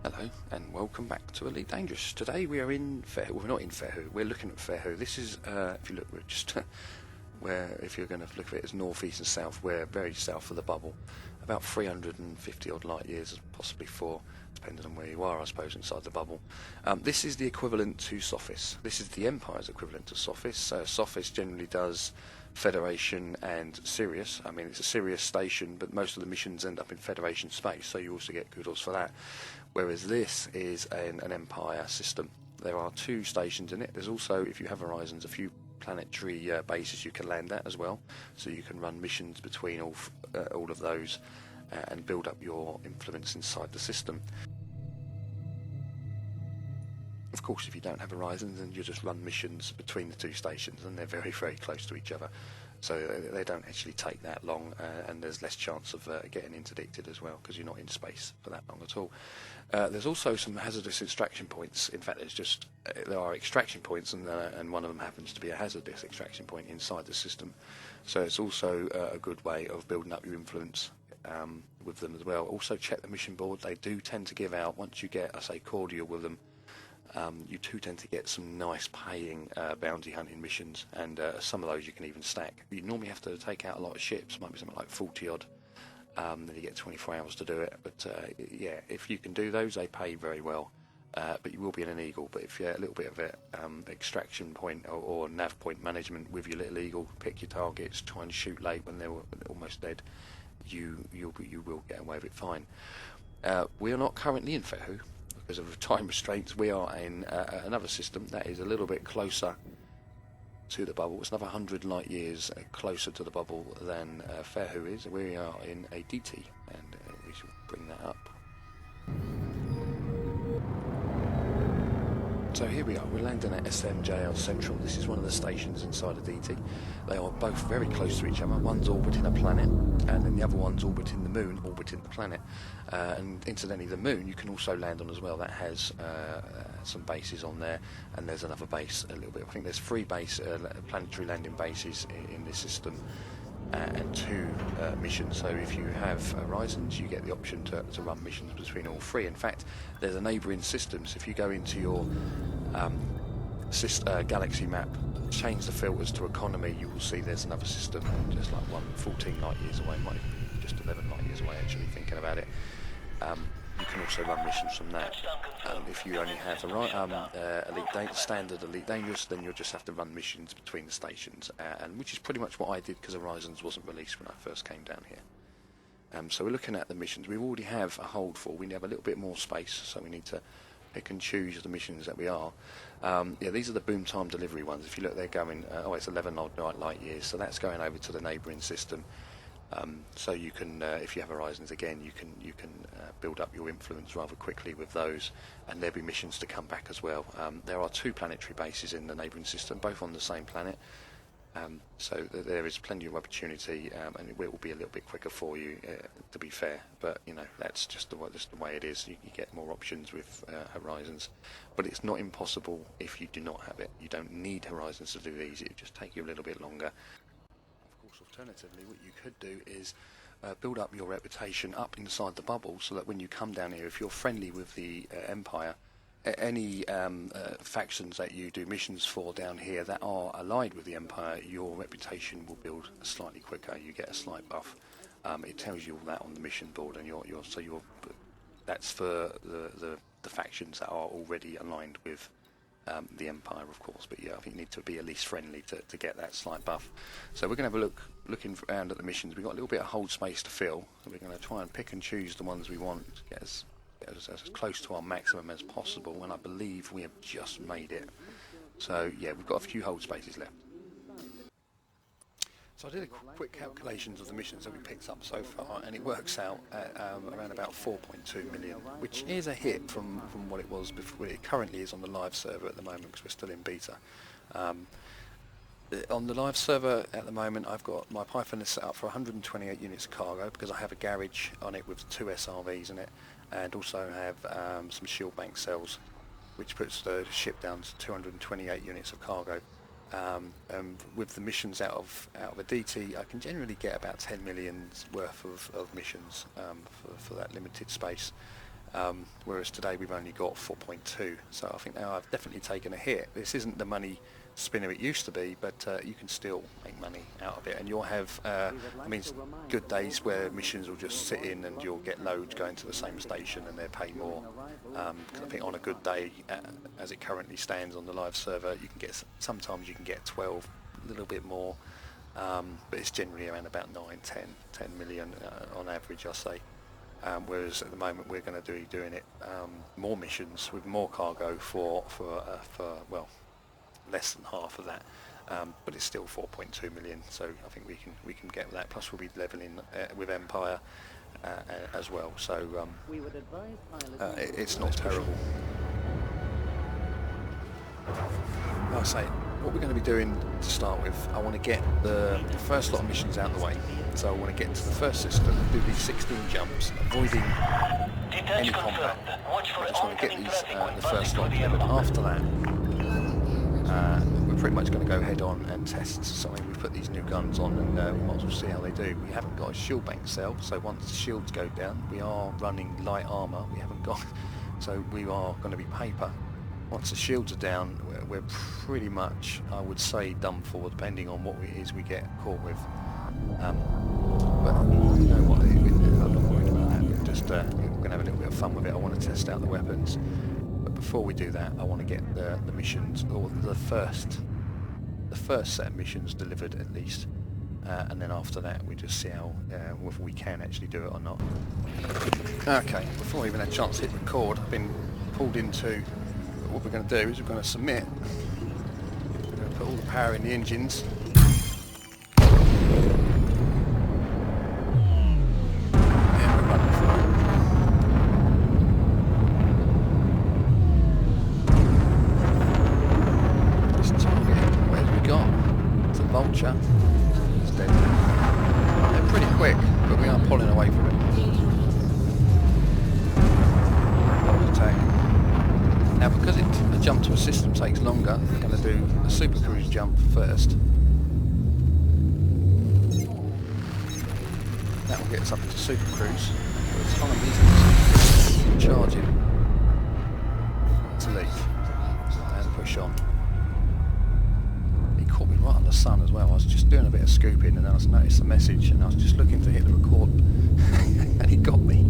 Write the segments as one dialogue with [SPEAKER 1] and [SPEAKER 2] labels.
[SPEAKER 1] Hello and welcome back to Elite Dangerous. Today we are in Fairhoo. We're not in Fairhoo, we're looking at Fairhoo. This is, if you look, we're just where, if you're going to look at it as north, east and south, we're very south of the bubble. About 350 odd light years, possibly 4, depending on where you are, I suppose, inside the bubble. This is the equivalent to Sophis. This is the Empire's equivalent to Sophis. Sophis generally does Federation and Sirius. I mean, it's a Sirius station, but most of the missions end up in Federation space, so you also get kudos for that. Whereas this is an Empire system. There are 2 stations in it. There's also, if you have Horizons, a few planetary bases you can land at as well, so you can run missions between all of those and build up your influence inside the system. Of course, if you don't have Horizons, then you just run missions between the 2 stations, and they're very, very close to each other. So they don't actually take that long, and there's less chance of getting interdicted as well, because you're not in space for that long at all. There's also some hazardous extraction points. In fact, there are extraction points, and one of them happens to be a hazardous extraction point inside the system. So it's also a good way of building up your influence with them as well. Also check the mission board. They do tend to give out, once you get, I say, cordial with them, you do tend to get some nice paying bounty hunting missions, and some of those you can even stack. You normally have to take out a lot of ships, might be something like 40 odd, then you get 24 hours to do it. But yeah, if you can do those, they pay very well, but you will be in an Eagle. But if you're a little bit of it, extraction point or nav point management with your little Eagle, pick your targets, try and shoot late when they're almost dead, you will get away with it fine. We are not currently in Fairhoo because of time restraints. We are in another system that is a little bit closer to the bubble. It's another 100 light years closer to the bubble than Fairhoo is. We are in a DT, and we should bring that up. So here we are, we're landing at SMJL Central. This is one of the stations inside of DT. They are both very close to each other. One's orbiting a planet, and then the other one's orbiting the moon, orbiting the planet. And incidentally, the moon you can also land on as well. That has some bases on there, and there's another base a little bit. I think there's 3 planetary landing bases in this system, and 2 missions. So if you have Horizons, you get the option to run missions between all 3. In fact, there's a neighbouring system. So if you go into your galaxy map, change the filters to economy, you will see there's another system just like one 14 light years away, might be just 11 light years away actually, thinking about it. You can also run missions from that. If you only have standard Elite Dangerous, then you'll just have to run missions between the stations, and which is pretty much what I did, because Horizons wasn't released when I first came down here. So we're looking at the missions. We already have a hold for. We have a little bit more space, so we need to pick and choose the missions that we are. Yeah, these are the boom time delivery ones. If you look, they're going. It's 11 odd light years, so that's going over to the neighbouring system. So you can, if you have Horizons again, you can build up your influence rather quickly with those, and there'll be missions to come back as well. There are 2 planetary bases in the neighbouring system, both on the same planet, so there is plenty of opportunity, and it will be a little bit quicker for you, to be fair. But you know, that's just the way it is. You get more options with Horizons, but it's not impossible if you do not have it. You don't need Horizons to do these. It will just take you a little bit longer. Alternatively, what you could do is build up your reputation up inside the bubble, so that when you come down here, if you're friendly with the Empire, any factions that you do missions for down here that are allied with the Empire, your reputation will build slightly quicker. You get a slight buff. It tells you all that on the mission board, and that's for the factions that are already aligned with the Empire, of course. But yeah, I think you need to be at least friendly to get that slight buff. So we're going to have a looking around at the missions. We've got a little bit of hold space to fill, so we're going to try and pick and choose the ones we want to get as close to our maximum as possible, and I believe we have just made it. So yeah, we've got a few hold spaces left. So I did a quick calculations of the missions that we picked up so far, and it works out at around about 4.2 million, which is a hit from what it was before. It currently is on the live server at the moment, because we're still in beta. On the live server at the moment, I've got my Python is set up for 128 units of cargo, because I have a garage on it with 2 SRVs in it, and also have some shield bank cells, which puts the ship down to 228 units of cargo. With the missions out of a DT, I can generally get about 10 million worth of missions for that limited space. whereas today we've only got 4.2. So I think now I've definitely taken a hit. This isn't the money spinner it used to be, but you can still make money out of it, and you'll have I mean, good days where missions will just sit in and you'll get loads going to the same station and they'll pay more. I think on a good day, as it currently stands on the live server, you can get, sometimes you can get 12, a little bit more, but it's generally around about 9, 10 million on average, I say. Whereas at the moment we're going to be doing it more missions with more cargo for well, less than half of that, but it's still 4.2 million. So I think we can get that. Plus we'll be leveling with Empire as well. So it's not terrible. Like I say, what we're going to be doing to start with, I want to get the first lot of missions out of the way. So I want to get into the first system, do these 16 jumps, avoiding any combat. I just want to get these the first lot delivered. After that, we're pretty much going to go head on and test. So we've put these new guns on, and we might as well see how they do. We haven't got a shield bank cell, so once the shields go down, we are running light armour. We haven't got, so we are going to be paper. Once the shields are down, we're pretty much, I would say, done for, depending on what it is we get caught with. But you know what, I'm not worried about that. We're just we're going to have a little bit of fun with it. I want to test out the weapons, but before we do that, I want to get the missions, or the first set of missions delivered at least, and then after that we just see how whether we can actually do it or not. Okay, before I even had a chance to hit record, I've been pulled into. What we're going to do is we're going to submit. We're going to put all the power in the engines. Vulture. He's dead. They're pretty quick, but we are pulling away from it. Attack. Now, because a jump to a system takes longer, we're going to do a super cruise jump first. That will get us up into super cruise. By the time these charging to leave and push on. Caught me right on the sun as well. I was just doing a bit of scooping, and then I noticed the message, and I was just looking to hit the record and he got me.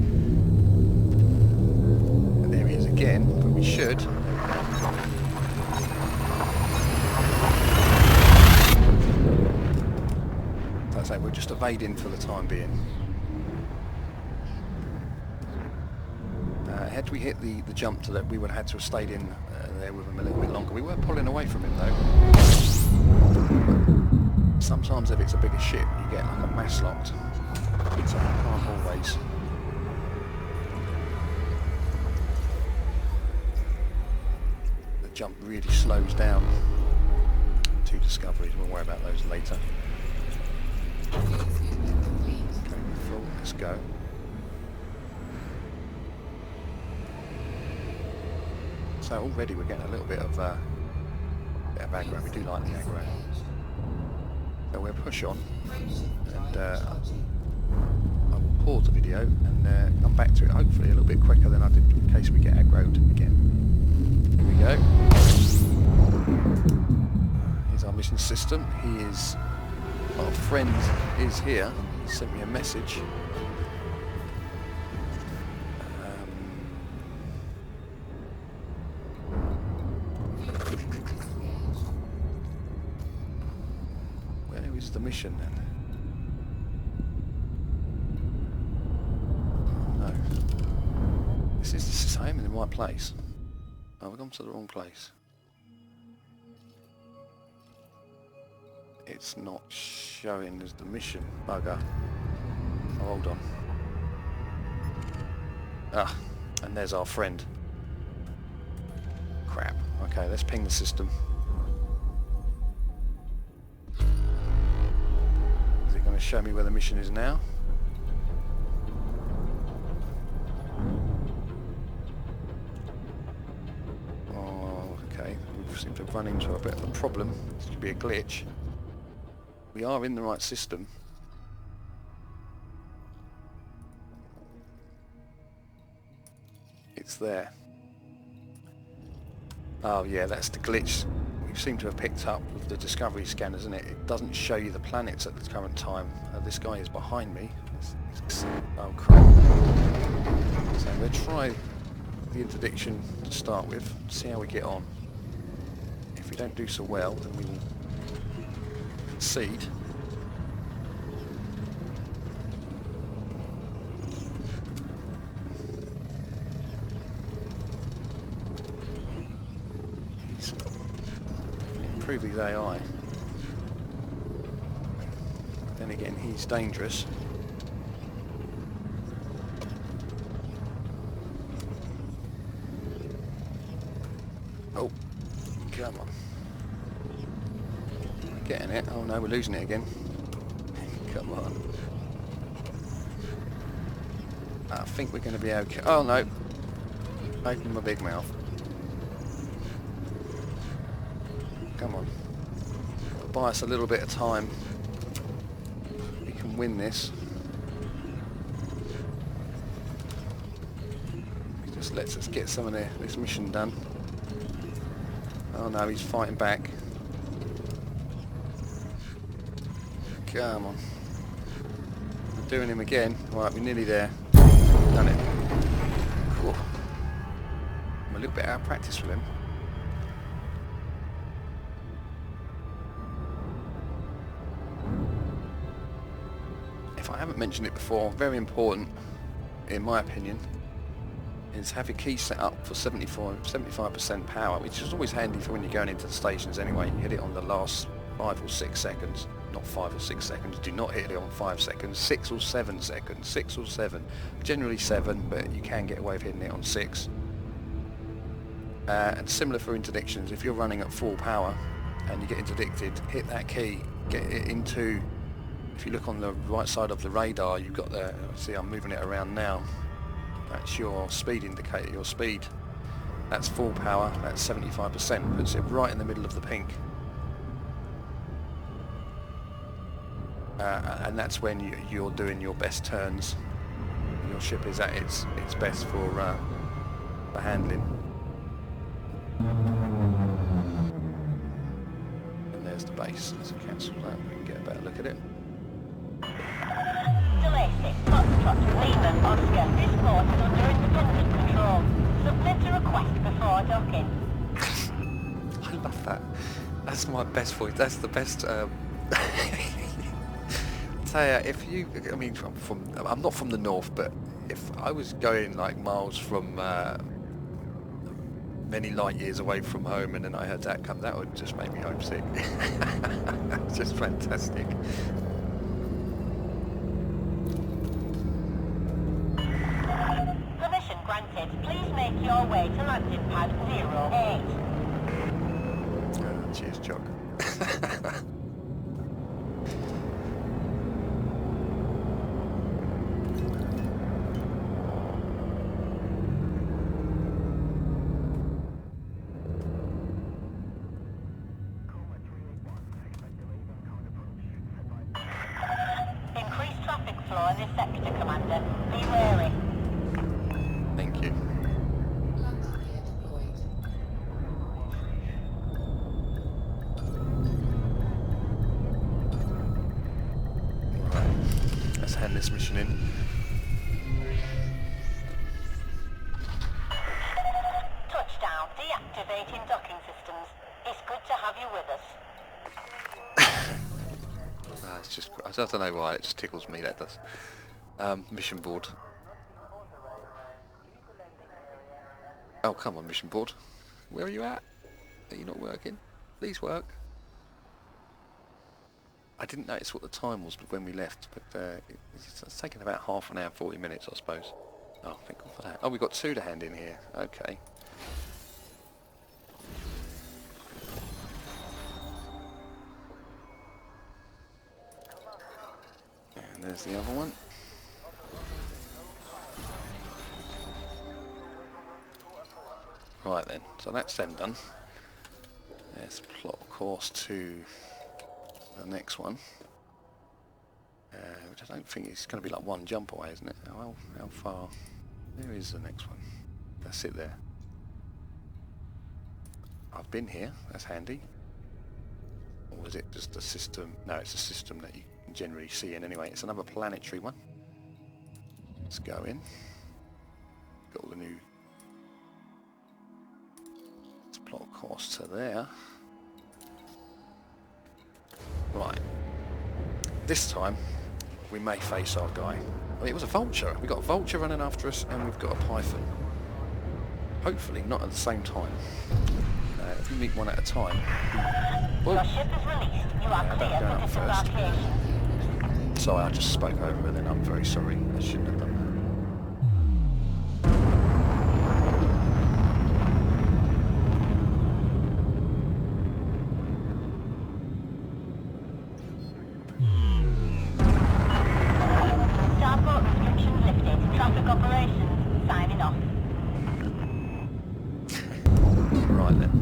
[SPEAKER 1] And there he is again, but we should. That's it, we're just evading for the time being. Had we hit the jump to that, we would have had to have stayed in there with him a little bit longer. We were pulling away from him though. Sometimes if it's a bigger ship, you get like a mass locked. So you can't always. The jump really slows down. 2 discoveries, we'll worry about those later. Okay, full, let's go. So already we're getting a little bit of aggro. We do like the aggro. So we'll push on, and I will pause the video and come back to it hopefully a little bit quicker than I did in case we get aggroed again. Here we go. Here's our mission system. He is, our friend is here. He sent me a message. The mission then. No. This is the same in the right place. Oh, we've gone to the wrong place. It's not showing as the mission. Bugger. Oh, hold on. Ah, and there's our friend. Crap. Okay, let's ping the system. Show me where the mission is now. Oh, okay. We seem to have run into a bit of a problem. This could be a glitch. We are in the right system. it's there. Oh yeah, that's the glitch we seem to have picked up with the discovery scanners, isn't it? It doesn't show you the planets at the current time. This guy is behind me. Oh crap. So we'll try the interdiction to start with, see how we get on. If we don't do so well, then we will concede. Improve his AI. Then again, he's dangerous. Oh, come on. We're getting it. Oh no, we're losing it again. Come on. I think we're going to be okay. Oh no. Open my big mouth. Come on. It'll buy us a little bit of time. We can win this. It just lets us get some of this mission done. Oh no, he's fighting back. Come on. We're doing him again. Right, we're nearly there. Done it. Whew. I'm a little bit out of practice with him. If I haven't mentioned it before, very important, in my opinion, is have your key set up for 75% power, which is always handy for when you're going into the stations anyway. You hit it on the last 5 or 6 seconds. Not 5 or 6 seconds, do not hit it on 5 seconds, 6 or 7 seconds, 6 or 7. Generally 7, but you can get away with hitting it on 6. And similar for interdictions, if you're running at full power and you get interdicted, hit that key, get it into, if you look on the right side of the radar, you've got the, see I'm moving it around now, that's your speed indicator, your speed. That's full power, that's 75%, puts it right in the middle of the pink. And that's when you're doing your best turns. Your ship is at its best for handling. And there's the base. Let's cancel that. We can get a better look at it.
[SPEAKER 2] Delay 6, Foxtrot, Lima, Oscar. This port is under independent control. Submit a request before docking.
[SPEAKER 1] I love that. That's my best voice. That's the best. If you, I mean, I'm not from the north, but if I was going like miles from many light years away from home, and then I heard that come, that would just make me homesick. It's just fantastic.
[SPEAKER 2] Permission granted. Please make your way to landing pad 08.
[SPEAKER 1] Cheers, Chuck.
[SPEAKER 2] Increased traffic flow in this sector, Commander. Be wary.
[SPEAKER 1] Thank you.
[SPEAKER 3] Landing gear deployed.
[SPEAKER 1] Right, let's hand this mission in.
[SPEAKER 2] Touchdown. Deactivating docking systems. It's good to have you with us.
[SPEAKER 1] It's just, I don't know why, it just tickles me, that does. Mission board. Oh, come on, mission board. Where are you at? Are you not working? Please work. I didn't notice what the time was when we left, but it's taken about half an hour, 40 minutes, I suppose. Oh, thank God for that. Oh, we've got 2 to hand in here. Okay. And there's the other one. Right then, so that's them done. Let's plot a course to the next one. Which I don't think it's going to be like one jump away, isn't it? How far? Where is the next one? That's it there. I've been here, that's handy. Or was it just a system? No, it's a system that you can generally see in anyway. It's another planetary one. Let's go in. Got all the new... Let's plot a course to there. Right. This time, we may face our guy. Well, it was a vulture. We've got a vulture running after us, and we've got a python. Hopefully not at the same time. If we meet one at a time... Whoa.
[SPEAKER 2] Your ship is released. You are clear for disembarkation.
[SPEAKER 1] Sorry, I just spoke over and then I'm very sorry. I shouldn't have done that.
[SPEAKER 2] Starport restrictions lifted. Traffic operations signing off.
[SPEAKER 1] Right then.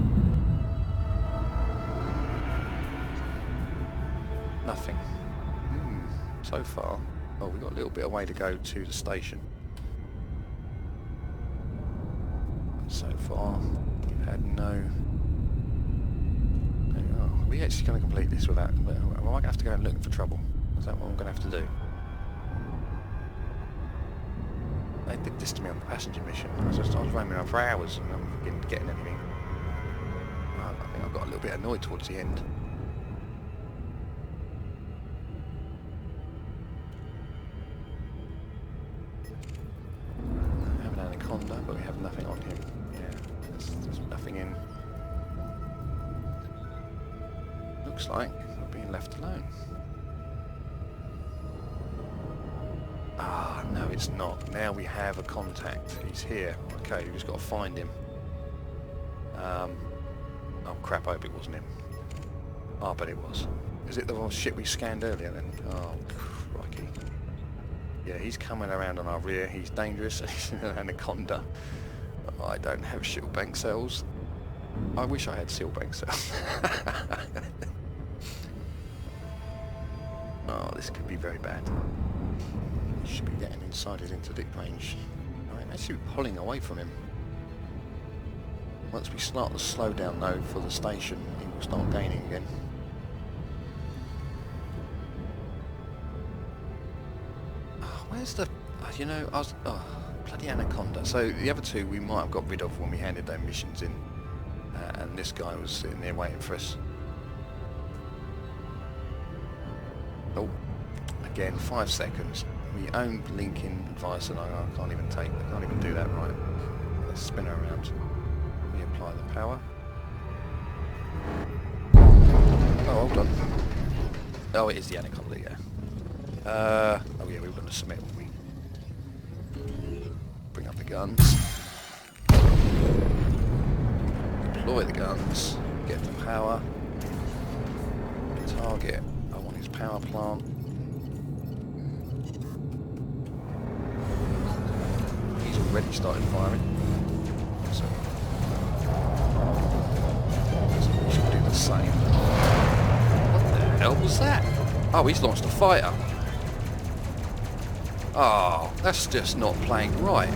[SPEAKER 1] Nothing. So far. Oh, we've got a little bit of way to go to the station. So far, we've had no... Oh, are we actually going to complete this without... Am I going to have to go and look for trouble? Is that what I'm going to have to do? They did this to me on the passenger mission. I was roaming around for hours and I'm getting anything. I think I got a little bit annoyed towards the end. I have an anaconda, but we have nothing on him. Yeah, there's nothing in. Looks like we're being left alone. Ah, no, it's not. Now we have a contact. He's here. Okay, we've just got to find him. Oh crap, I hope it wasn't him. Ah, but it was. Is it the ship we scanned earlier then? Oh, crikey. Yeah, he's coming around on our rear. He's dangerous. He's an anaconda. Oh, I don't have shield bank cells. I wish I had shield bank cells. Oh, this could be very bad. He should be getting inside his interdict range. I'm actually pulling away from him. Once we start the slowdown though for the station, he will start gaining again. Oh, where's the... you know, I was... Oh, bloody anaconda. So the other two we might have got rid of when we handed their missions in. And this guy was sitting there waiting for us. Oh, again, 5 seconds. We own linking advice and I can't even do that right. Let's spin her around. We apply the power. Oh, hold on. Oh, it is the anaconda, yeah. Oh yeah, we've got to submit when we bring up the guns. Deploy the guns. Get the power. Target. I want his power plant. Already started firing, so we should do the same. What the hell was that? Oh, he's launched a fighter. Oh, that's just not playing right.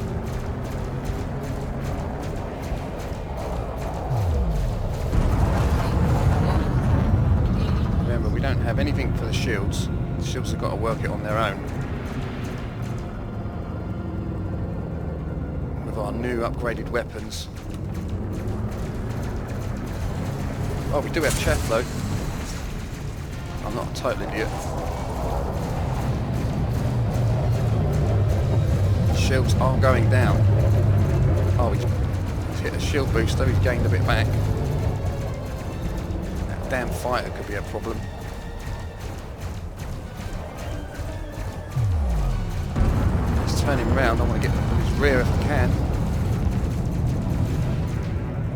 [SPEAKER 1] Remember, we don't have anything for the shields. The shields have got to work it on their own. Our new upgraded weapons. Oh, we do have chaff though. I'm not a total idiot. Shields are going down. Oh, he's hit a shield booster, he's gained a bit back. That damn fighter could be a problem. Let's turn him round, I want to get his rear if I can.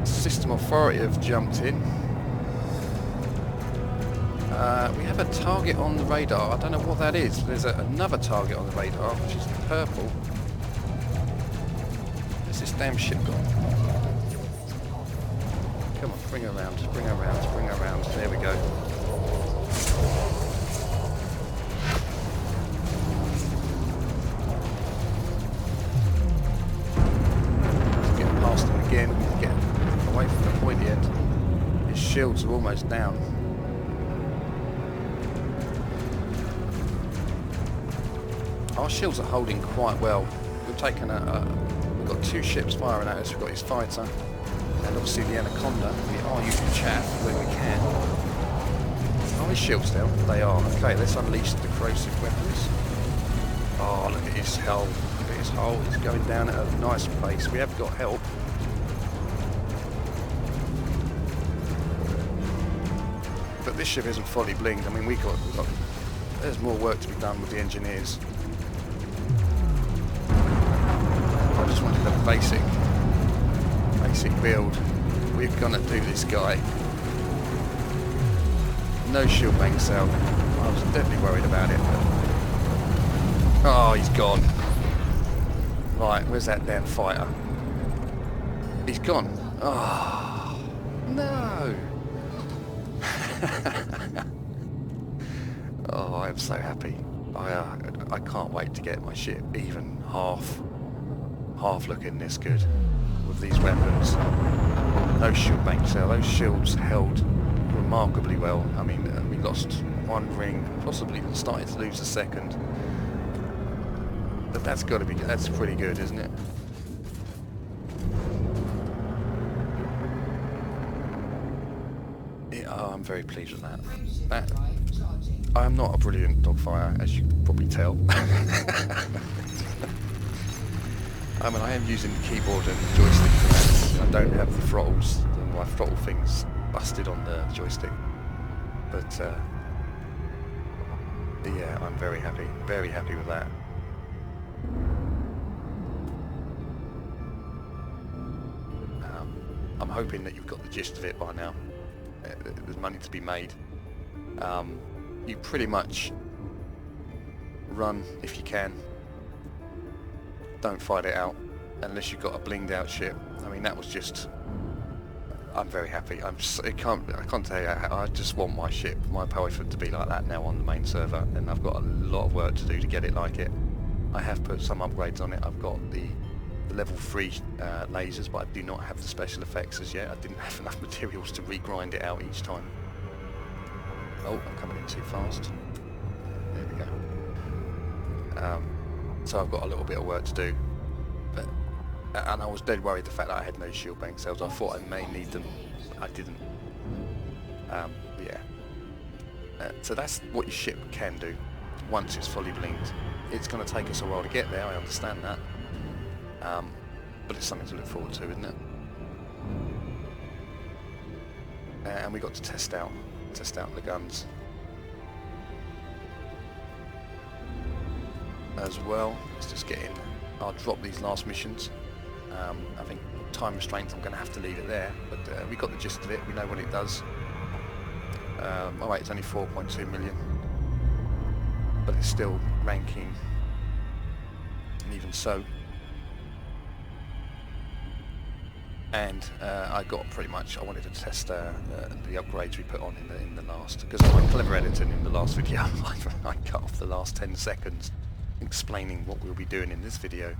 [SPEAKER 1] System Authority have jumped in. We have a target on the radar. I don't know what that is. There's another target on the radar, which is purple. Where's this damn ship gone? Come on, bring her around, bring her around, bring her around. There we go. shields are almost down. Our shields are holding quite well. We've taken we've got 2 ships firing at us. We've got his fighter, and obviously the Anaconda. We are using chaff where we can. Are his shields down? They are. Okay, let's unleash the corrosive weapons. Oh, look at his hull. Look at his hull. It's going down at a nice pace. We have got help. But this ship isn't fully blinged. I mean, we've got there's more work to be done with the engineers. I just wanted a basic build. We're gonna do this guy. No shield bank cell. I was definitely worried about it. But... oh, he's gone. Right, where's that damn fighter? He's gone. Oh, no. Oh, I'm so happy. I can't wait to get my ship even half looking this good with these weapons. No shield bank cell. Those shields held remarkably well. I mean, we lost 1 ring, possibly started to lose a second. But that's got to be, that's pretty good, isn't it? Yeah, oh, I'm very pleased with that. I am not a brilliant dogfighter, as you can probably tell. I mean, I am using the keyboard and joystick for that. I don't have the throttles, and my throttle thing's busted on the joystick. But yeah, I'm very happy with that. I'm hoping that you've got the gist of it by now. There's money to be made. You pretty much run if you can. Don't fight it out unless you've got a blinged out ship. I mean, that was just... I'm very happy. I can't tell you how, I just want my ship, my Powerfoot, to be like that now on the main server, and I've got a lot of work to do to get it like it. I have put some upgrades on it. I've got the level 3 lasers, but I do not have the special effects as yet. I didn't have enough materials to regrind it out each time. Oh, I'm coming in too fast. There we go. So I've got a little bit of work to do, but and I was dead worried the fact that I had no shield bank cells. I thought I may need them. I didn't. Yeah. So that's what your ship can do once it's fully blinged. It's going to take us a while to get there. I understand that, but it's something to look forward to, isn't it? And we got to test out the guns as well. Let's just get in. I'll drop these last missions. I think time restraints, I'm going to have to leave it there, but we got the gist of it. We know what it does. Oh wait, it's only 4.2 million, but it's still ranking, and even so. And I got pretty much, I wanted to test the upgrades we put on in the last, because of my clever editing in the last video, I cut off the last 10 seconds explaining what we'll be doing in this video.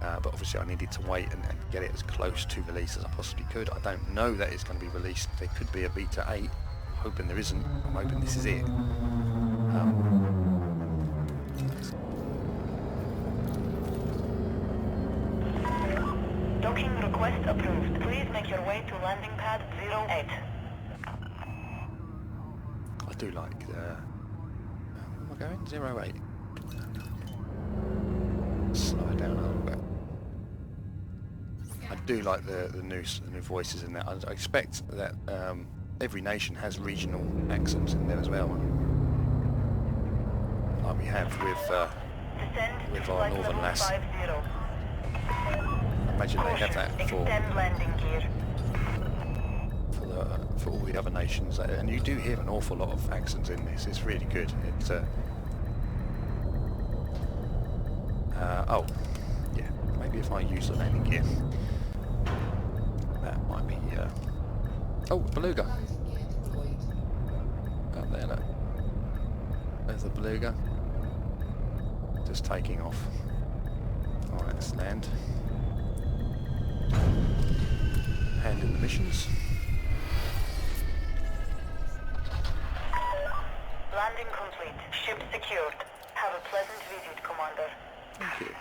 [SPEAKER 1] But obviously I needed to wait and get it as close to release as I possibly could. I don't know that it's going to be released. There could be a beta 8. I'm hoping there isn't. I'm hoping this is it.
[SPEAKER 2] Docking request approved. Please make your way to landing pad 08.
[SPEAKER 1] I do like where am I going? 08. Slow it down a little bit. I do like the new voices in that. I expect that every nation has regional accents in there as well, like we have with our northern lass. Imagine they have that for all the other nations, and you do hear an awful lot of accents in this. It's really good. It's oh, yeah, maybe if I use the landing gear, that might be, oh, beluga, up there, look, there's the beluga, just taking off. Alright, let's land, hand in the missions.
[SPEAKER 2] Ship secured. Have a pleasant visit, Commander.
[SPEAKER 1] Thank you.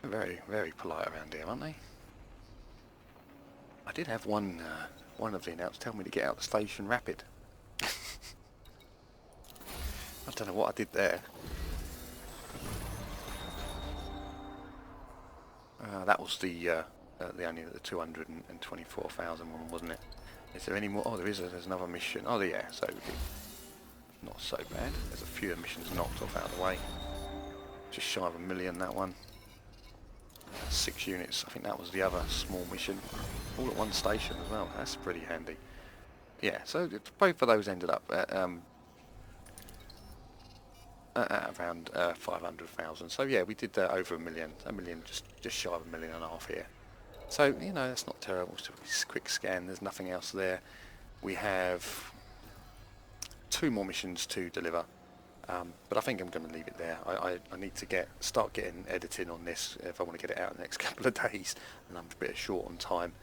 [SPEAKER 1] They're very, very polite around here, aren't they? I did have one of the announcers tell me to get out the station rapid. I don't know what I did there. That was the only the 224,000 one, wasn't it? Is there any more? Oh, there's another mission. Oh, yeah. So not so bad. There's a few missions knocked off out of the way. Just shy of 1 million, that one. 6 units. I think that was the other small mission. All at one station as well. That's pretty handy. Yeah. So both of those ended up at around 500,000. So yeah, we did over 1 million. 1 million, just shy of 1.5 million here. So you know, that's not terrible. Just a quick scan. There's nothing else there. We have 2 more missions to deliver, but I think I'm going to leave it there. I need to start getting editing on this if I want to get it out in the next couple of days, and I'm a bit short on time.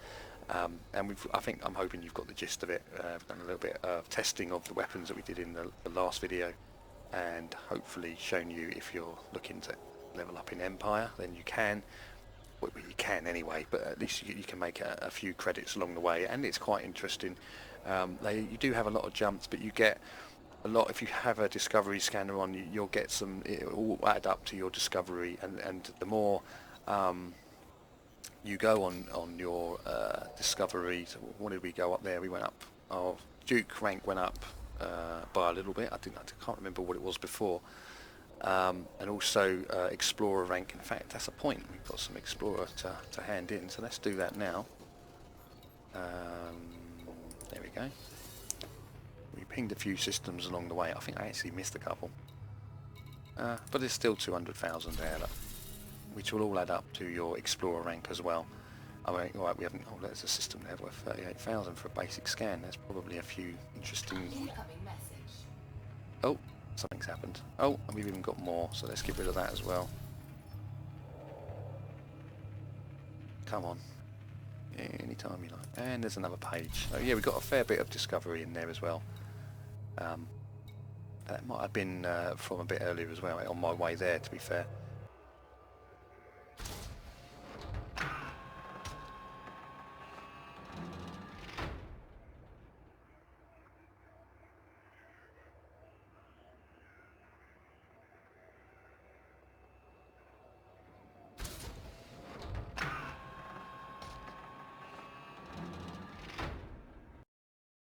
[SPEAKER 1] And I'm hoping you've got the gist of it. I've done a little bit of testing of the weapons that we did in the last video, and hopefully shown you if you're looking to level up in Empire, then you can. Well, you can anyway, but at least you can make a few credits along the way, and it's quite interesting. You do have a lot of jumps, but you get a lot if you have a discovery scanner on. You'll get some. It will add up to your discovery, and the more you go on your discovery. So what did we go up there? We went up. Our Duke rank went up by a little bit. I can't remember what it was before. And also Explorer rank. In fact, that's a point. We've got some Explorer to hand in, so let's do that now. There we go. We pinged a few systems along the way. I think I actually missed a couple. But there's still 200,000 there, look, which will all add up to your Explorer rank as well. I mean, all right, we haven't... Oh, there's a system there worth 38,000 for a basic scan. There's probably a few interesting...
[SPEAKER 3] Incoming message.
[SPEAKER 1] Oh, something's happened. Oh, and we've even got more, so let's get rid of that as well. Come on. Anytime you like. And there's another page. So yeah, we've got a fair bit of discovery in there as well. That might have been from a bit earlier as well, on my way there, to be fair.